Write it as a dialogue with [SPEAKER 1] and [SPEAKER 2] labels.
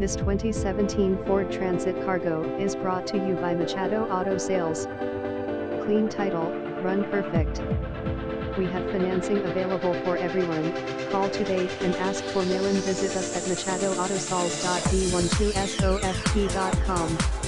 [SPEAKER 1] This 2017 Ford Transit Cargo is brought to you by Machado Auto Sales. Clean title, run perfect. We have financing available for everyone. Call today and ask for Malin. Visit us at machadoautosols.d12soft.com.